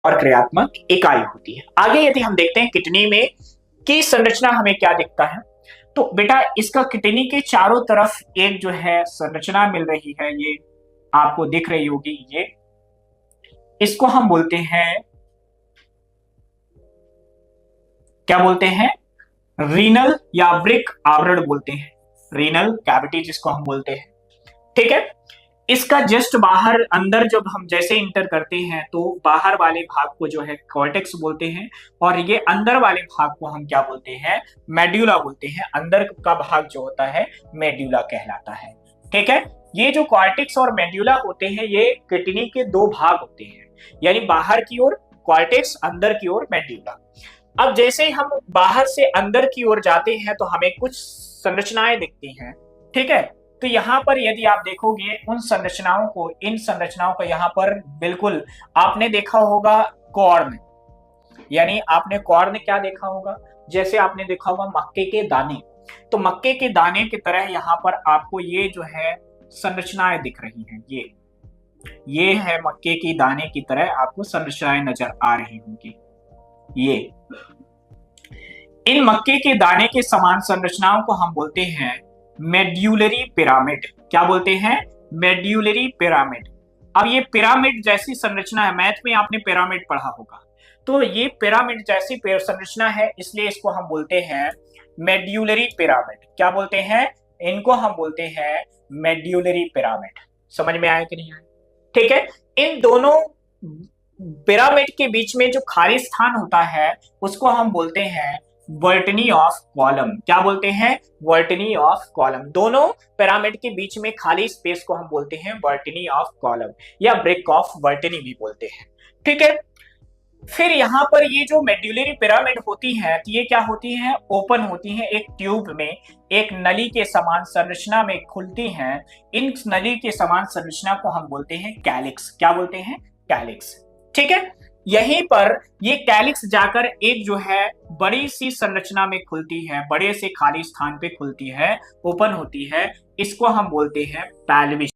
और क्रियात्मक इकाई होती है। आगे यदि हम देखते हैं किडनी में की संरचना हमें क्या दिखता है, तो बेटा इसका किडनी के चारों तरफ एक जो है संरचना मिल रही है, ये आपको दिख रही होगी, ये इसको हम बोलते हैं, क्या बोलते हैं, रीनल या वृक्क आवरण बोलते हैं, रीनल कैविटी जिसको हम बोलते हैं। ठीक है, इसका जस्ट बाहर अंदर जब हम जैसे इंटर करते हैं तो बाहर वाले भाग को जो है कॉर्टेक्स बोलते हैं, और ये अंदर वाले भाग को हम क्या बोलते हैं, मेड्यूला बोलते हैं। अंदर का भाग जो होता है मेड्यूला कहलाता है। ठीक है, ये जो कॉर्टेक्स और मेड्यूला होते हैं ये किडनी के दो भाग होते हैं, यानी बाहर की ओर कॉर्टेक्स, अंदर की ओर मेड्यूला। अब जैसे ही हम बाहर से अंदर की ओर जाते हैं तो हमें कुछ संरचनाएं दिखती हैं। ठीक है, तो यहाँ पर यदि आप देखोगे उन संरचनाओं को, इन संरचनाओं को यहाँ पर बिल्कुल आपने देखा होगा कॉर्न, यानी आपने कॉर्न क्या देखा होगा, जैसे आपने देखा होगा मक्के के दाने, तो मक्के के दाने की तरह यहाँ पर आपको ये जो है संरचनाएं दिख रही हैं। ये है मक्के की दाने की तरह आपको संरचनाएं नजर आ रही होंगी। ये इन मक्के के दाने के समान संरचनाओं को हम बोलते हैं मेड्यूलरी पिरामिड। क्या बोलते हैं, मेड्यूलरी पिरामिड। अब ये पिरामिड जैसी संरचना है, मैथ में आपने पिरामिड पढ़ा होगा, तो ये पिरामिड जैसी संरचना है, इसलिए इसको हम बोलते हैं मेड्यूलरी पिरामिड। क्या बोलते हैं, इनको हम बोलते हैं मेड्यूलरी पिरामिड। समझ में आया कि नहीं आया? ठीक है, इन दोनों पिरामिड के बीच में जो खाली स्थान होता है उसको हम बोलते हैं वर्टनी ऑफ कॉलम। क्या बोलते हैं, वर्टनी ऑफ कॉलम। दोनों पिरामिड के बीच में खाली स्पेस को हम बोलते हैं वर्टनी ऑफ कॉलम या ब्रिक ऑफ वर्टनी भी बोलते हैं। ठीक है, फिर यहाँ पर ये जो मेड्यूलरी पिरामिड होती है तो ये क्या होती है, ओपन होती है, एक ट्यूब में एक नली के समान संरचना में खुलती हैं। इन नली के समान संरचना को हम बोलते हैं कैलिक्स। क्या बोलते हैं, कैलिक्स। ठीक है, यहीं पर ये कैलिक्स जाकर एक जो है बड़ी सी संरचना में खुलती है, बड़े से खाली स्थान पे खुलती है, ओपन होती है, इसको हम बोलते हैं पैल्विस।